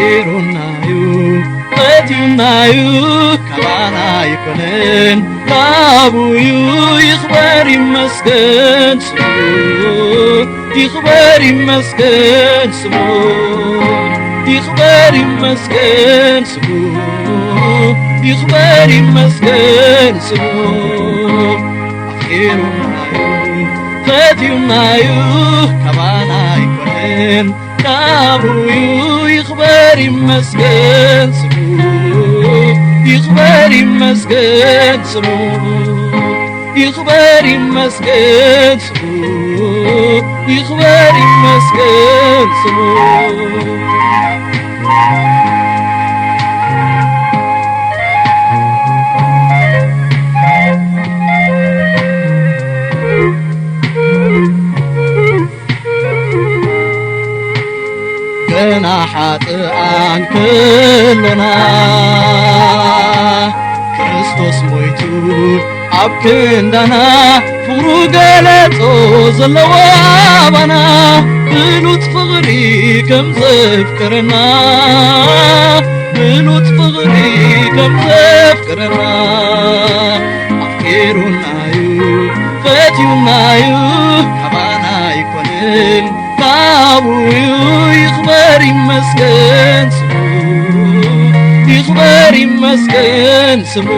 ኣፍቂሩና'ዩ ፈትዩና'ዩ ካባና ኣይኮነን ካብኡ'ዩ ይኽበር ይመስገን ስሙ ይኽበር ይመስገን ስሙ ይኽበር ይመስገን ስሙ ይኽበር ይመስገን ስሙ ኣፍቂሩና'ዩ ፈትዩና'ዩ ካባና ኣይኮነን ካብኡ'ዩ ይኽበር ይመስገን ስሙ ይኽበር ይመስገን ስሙ ይኽበር ይመስገን ስሙ ይኽበር ይመስገን ስሙ ገና ሓጥኣን ክሎና ክርስቶስ ሞይቱ ኣብ ክንዳና ፍቅሩ ገለጾ ዘለዎ ኣባና ብሉጽ ፍቕሪ ከምዘፍቀረና ብሉጽ ፍቕሪ ከምዘፍቀረና ኣፍቂሩና'ዩ ፈትዩና'ዩ ካባና ኣይኮነን ካብኡ'ዩ ይኽበር ይመስገን ስሙ ይኽበር ይመስገን ስሙ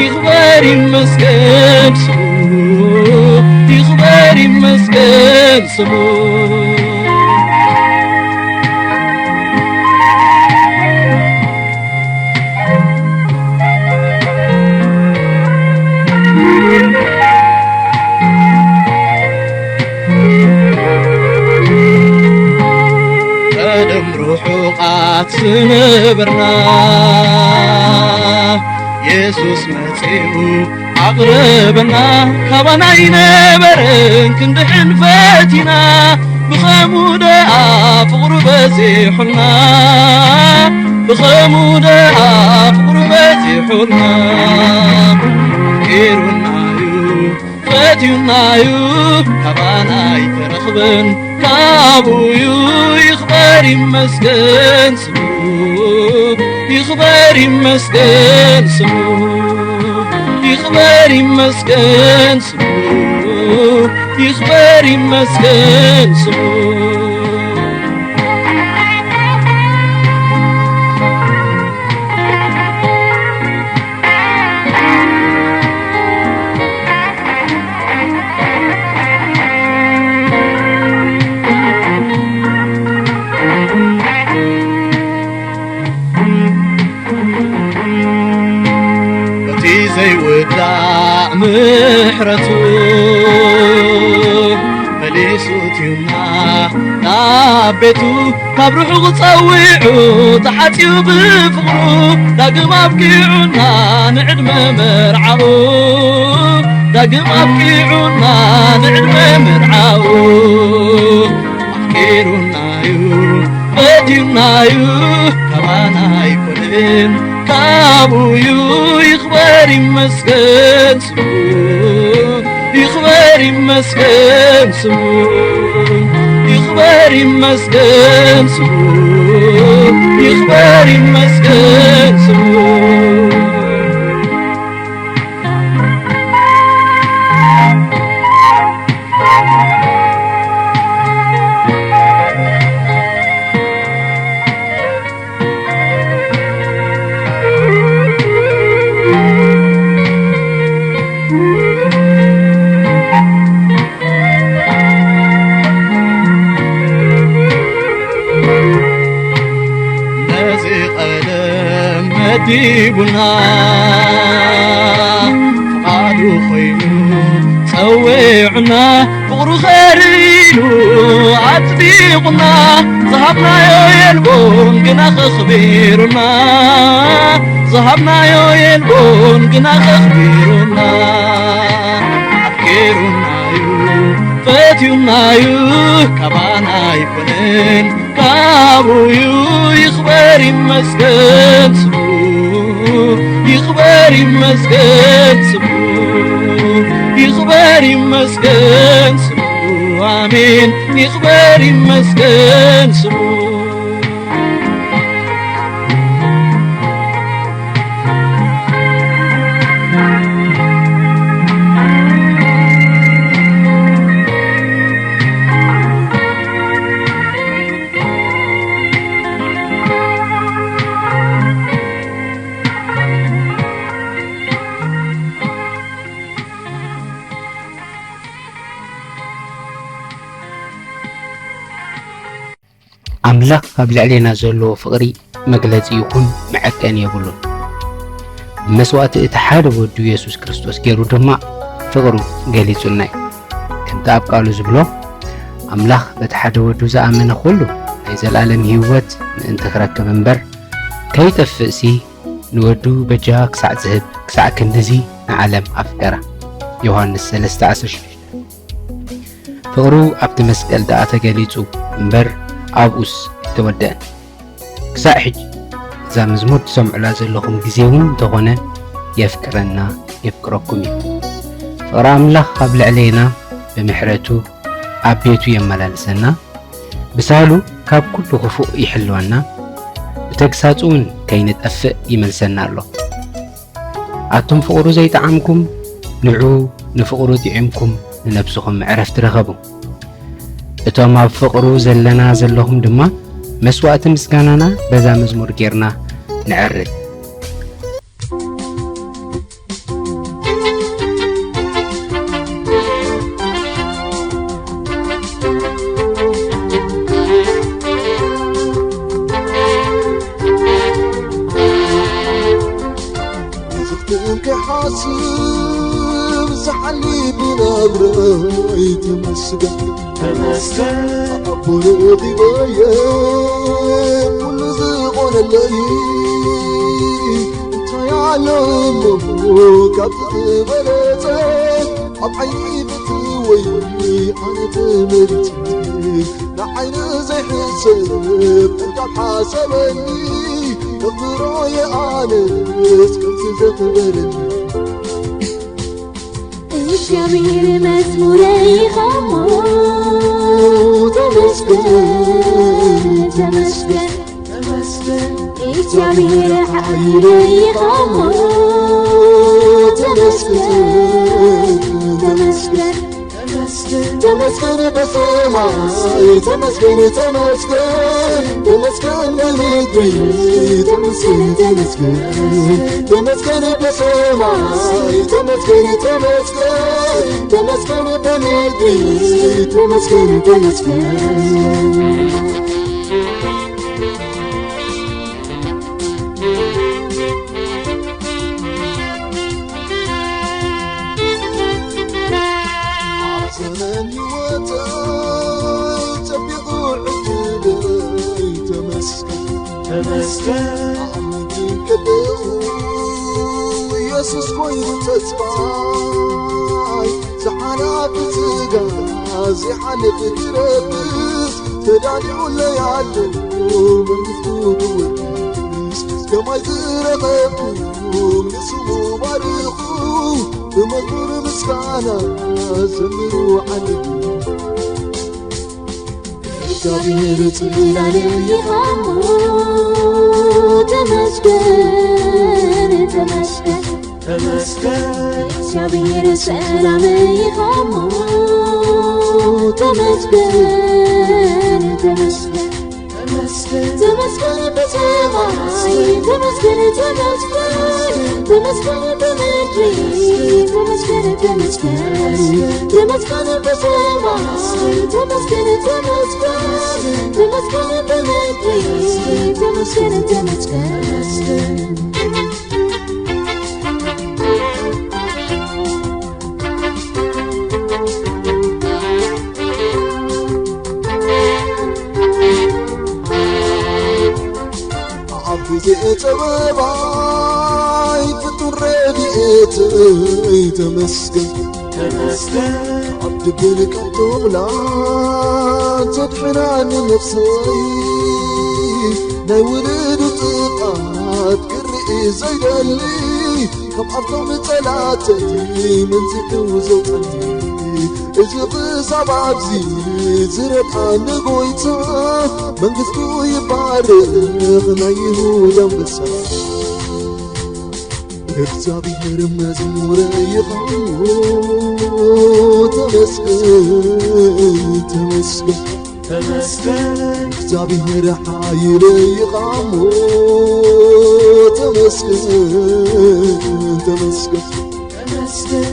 ይኽበር ይመስገን ስሙ ይኽበር ይመስገን ስሙ ሩሑቃት ስነበርና ኢየሱስ መጺኡ ኣቕረበና ካባና ይነበረን ክንድሕን ፈቲና ብኸምኡ ደኣ ፍቕሩ በዚሑልና ብኸምኡ ደኣ ፍቕሩ በዚሑልና ኣፍቂሩና'ዩ ፈትዩና'ዩ ካባና ይተረኽበን ካብኡ'ዩ ይኽበር ይመስገን ስሙ ይኽበር ይመስገን ስሙ ይኽበር ይመስገን ስሙ ይኽበር ይመስገን ስሙ ዘይወዳእ ምሕረቱ መሊሱትዩና ናብ ቤቱ ካብ ርሑቕ ጸዊዑ ተሓጺኡ ብፍቕሩ ዳግም ኣብቂዑና ንዕድመ መርዓኡ ዳግም ኣብቂዑና ንዕድመ መርዓኡ ኣፍቂሩና'ዩ ፈትዩና'ዩ ካባና ኣይኮነን ካብኡ'ዩ ይኽበር ይመስገን ስሙ ይኽበር ይመስገን ስሙ ይኽበር ይመስገን ስሙ ይኽበር ይመስገን ስሙ መዲቡና ፍቓዱ ኾይኑ ጸዊዑና ፍቕሩ ኸሪሉ ኣጽዲቑና ዝሃብናዮ የልቦን ግና ኸኽቢሩና ዝሃብናዮ የልቦን ግና ኸኽቢሩና ኣፍቂሩና'ዩ ፈትዩና'ዩ ካባና ኣይኮነን ካብኡ'ዩ ይኽበር ይመስገን ስሙ ይኽበር ይመስገን ስሙ ይኽበር ይመስገን ስሙ አሜን ይኽበር ይመስገን ስሙ ኣምላኽ ካብ ልዕሌና ዘለዎ ፍቕሪ መግለጺ ይኹን መዐቀን የብሉን። ብመስዋእቲ እቲ ሓደ ወዱ ኢየሱስ ክርስቶስ ገይሩ ድማ ፍቕሩ ገሊጹና እዩ። ከምቲ ኣብ ቃሉ ዝብሎ ኣምላኽ በቲ ሓደ ወዱ ዝኣመነ ኩሉ ናይ ዘለኣለም ህይወት ምእንቲ ክረክብ እምበር ከይጠፍእሲ ንወዱ በጃ ክሳዕ ዝህብ ክሳዕ ክንድዚ ንዓለም ኣፍቀራ ዮሐንስ 3:16 ፍቕሩ ኣብቲ መስቀል ደኣ ተገሊጹ እምበር ኣብኡስ ተወደአን። ክሳዕ ሕጂ እዛ መዝሙር ትሰምዑላ ዘለኹም ግዜ እውን እንተኾነ የፍቅረና የፍቅረኩም እዩ። ፍቕሪ ኣምላኽ ካብ ልዕሌና ብምሕረቱ ኣብ ቤቱ የመላልሰና፣ ብሳሉ ካብ ኩሉ ክፉእ ይሕልወና፣ ብተግሳጹ እውን ከይንጠፍእ ይመልሰና ኣሎ። ኣቶም ፍቕሩ ዘይጠዓምኩም ንዑ ንፍቕሩ ጥዒምኩም ንነብስኹም ዕረፍቲ ረኸቡ። እቶም ኣብ ፍቕሩ ዘለና ዘለኹም ድማ መስዋእቲ ምስጋናና በዛ መዝሙር ጌርና ንዕርግ። ከይሓስብ ዝሓሊ ብናብራይ ተመስገን ኣቦ ረኺበ'የ ኩሉ ዝኾነለይ እንታይ ኣሎ እሞ ካብ ዝበለጸ ኣብ ዓይኒ ፍትወይ ኣነ ተመሪጸ ንዓይኒ ዘይሕሰብ ካብ ሓሰበኒ ከኽብሮ'የ ኣነስ ከምዘፍቀረና እግዚአብሔር መዝሙረይ'ካ ተመስገን ተመስገን ተመስገን እግዚአብሔር ሓይለይ'ካ ተመስገን ተመስገን ተመስገን በሰማይ ተመስገን ተመስገን ተመስገን በምድር ተመስገን ተመስገን ተመስገን በሰማይ ተመስገን ተመስገን ተመስገን በምድር ተመስገን ተመስገን ዘመን ሕይወተይ ፀቢቑ ዕድለይ ተመስገን ተመስገን ኣመንቲ ከለኹ ኢየሱስ ኮይኑ ተስፋይ ዝሓላፍ ስጋ ዘይሓልፍ ክረብስ ተዳሊዑለይ ኣሎ መንግሥቱ ክወርስ ከማይ ዝረኸብኩ ንስሙ ባርኹ بمزمور مسكانا زمروا عنك እግዚአብሔር ጽላልይኻ ተመስገን ተመስገን ተመስገን እግዚአብሔር ሰላምይኻ ተመስገን ተመስገን ተመስገን በሰማይ ተመስገን ተመስገን ተመስገን በምድር ተመስገን ተመስገን ተመስገን በሰማይ ተመስገን ተመስገን ተመስገን በምድር ተመስገን ተመስገን ፀበባይ ፍጡር ረድኤተይ ተመስገን ተመስገን ዓብዲ ብልቃቶ ብላ ተድሕናኒ ነፍሰይ ናይ ውልዱ ጥቃት ክርኢ ዘይደሊ ከም ኣብቶም ፀላተይ መንዚሑ ዘውፀኒ እዚ ክሳብ ኣብዚ ዝረብሓኒ ጎይታ መንግሥቱ ይባርኽ ናይ ይሁዳ አንበሳ እግዚአብሔር መዝሙረይ'ካ ተመስገን ተመስገን ተመስገን እግዚአብሔር ሓይለይ'ካ ተመስገን ተመስገን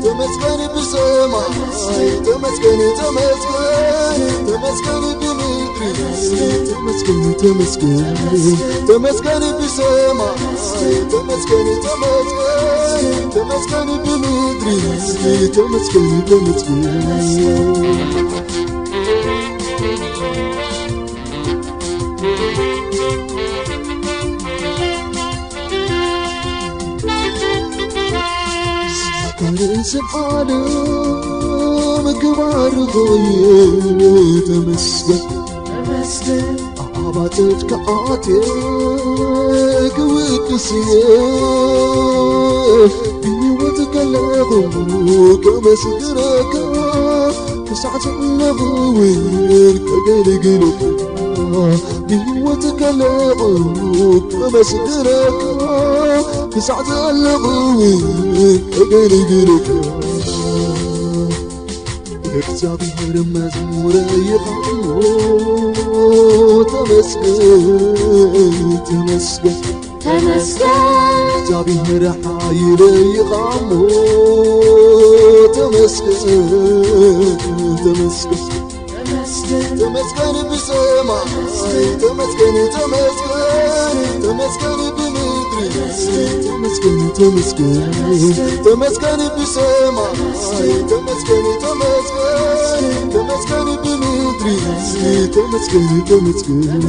ተመስገን በሰማይ ተመስገን ተመስገን ተመስገን በምድር ተመስገን تمسكن تمسكن تمسكن بسماء تمسكن تمسكن تمسكن بمدري تمسكن تمسكن سبحان مكبار غوي تمسكن تمسكن عباتك كعاتك وكسيه بيوتك اللغو كمسكرك كسعة النبوير كقلقلك بيوتك اللغو كمسكرك كسعة النبوير كقلقلك እግዚአብሔር መዝሙረይ'ካ ተመስገን ተመስገን ተመስገን እግዚአብሔር ሓይለይ'ካ ተመስገን ተመስገን ተመስገን ብሰማይ ተመስገን ተመስገን ተመስገን ብምድሪ ተመስገን ተመስገን ተመስገን ብሰማይ ተመስገን ተመስገን ተመስገን ብምድሪ ተመስገን ተመስገን